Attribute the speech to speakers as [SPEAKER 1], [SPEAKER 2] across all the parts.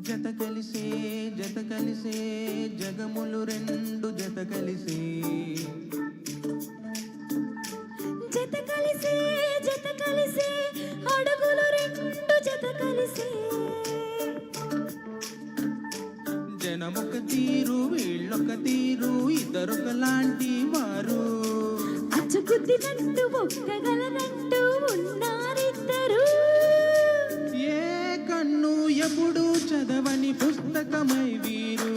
[SPEAKER 1] జత కలిసే జగములు రెండు జత కలిసే
[SPEAKER 2] అడుగులు రెండు జత కలిసే
[SPEAKER 1] జనమొక తీరు వీళ్ళొక తీరు ఇద్దరొక లాంటి వారు
[SPEAKER 2] అచ్చుకుద్దినట్టు ఒక్కగలనట్టు ఉన్నారిద్దరు
[SPEAKER 1] ఏ కన్ను ఎప్పుడు చదవని పుస్తకమై వీరు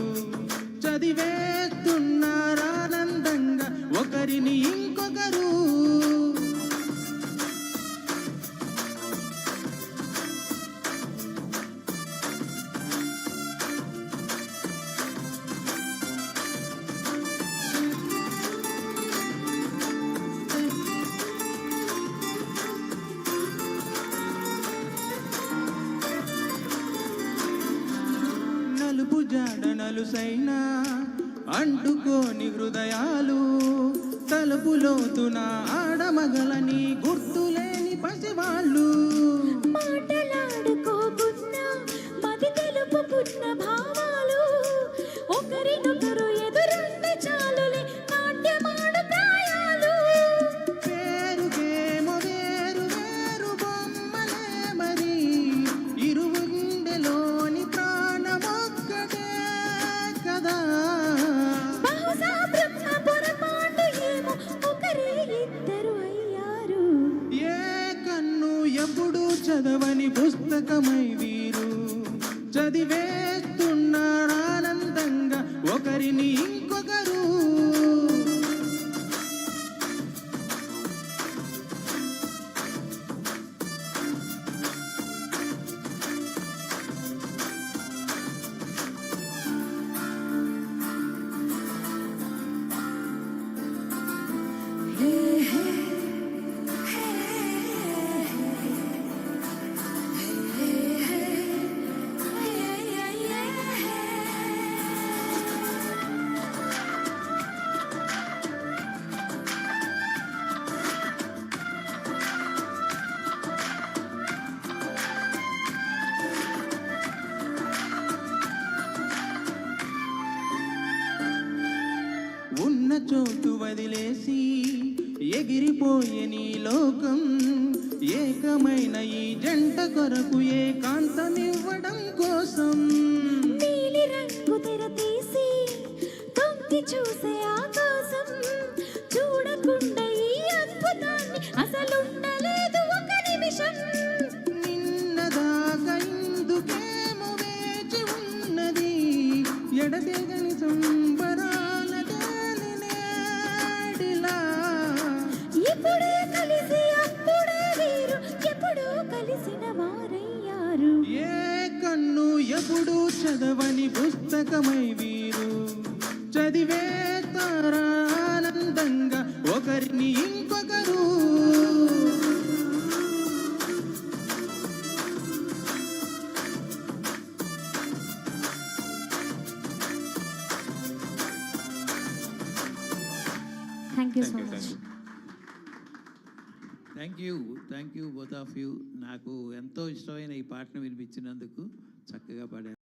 [SPEAKER 1] చదివేస్తున్నారానందంగా ఒకరిని ఇంకొకరు నలుపు జాడ నలుసైనా అంటుకోని హృదయాలు తలుపులోతున ఆడమగలని గుర్తులేని పసివాళ్ళు
[SPEAKER 2] మాటలాడుకోకున్నా మది తెలుపుకున్న భావాలు ఒకరినొకరు ఎదురుంటే చాలులే నాట్యమాడు ప్రాయాలు
[SPEAKER 1] పేరుకేమో వేరు వేరు బొమ్మలే మరి ఇరువుండెలోని ప్రాణమొక్కటే కదా
[SPEAKER 2] బహుశా బ్రహ్మ పొరపాటు ఏమో ఒకరే ఇద్దరు అయ్యారు
[SPEAKER 1] ఏ కన్ను ఎప్పుడు చదవని పుస్తకమై వీరు చదివేస్తున్నారానందంగా ఒకరిని ఇంకొకరు ఉన్న చోటు వదిలేసి ఎగిరిపోయే నీ లోకం ఏకమైన ఈ జంట కొరకు ఏకాంతమివ్వడం కోసం
[SPEAKER 2] నీలి రంగు తెర తీసి తొంగి చూసే ఆకాశం చూడకుండా ఈ అద్భుతాన్ని అసలుండలేదు ఒక నిమిషం
[SPEAKER 1] నిన్నదాకా ఇందుకేమో వేచి ఉన్నది ఎడతెగని సంబరాల నేడిలా
[SPEAKER 2] ఇప్పుడే కలిసి అప్పుడే వీరు ఎప్పుడూ కలిసిన వారయ్యారు
[SPEAKER 1] ఏ కన్ను ఎప్పుడు చదవని పుస్తకమై వీరు చదివేస్తారానందంగా ఒకరిని ఇంకొకరు
[SPEAKER 2] thank you so much
[SPEAKER 3] thank you both of you. నాకు ఎంతో ఇష్టమైన ఈ పాటను వినిపించినందుకు చక్కగా పాడారు.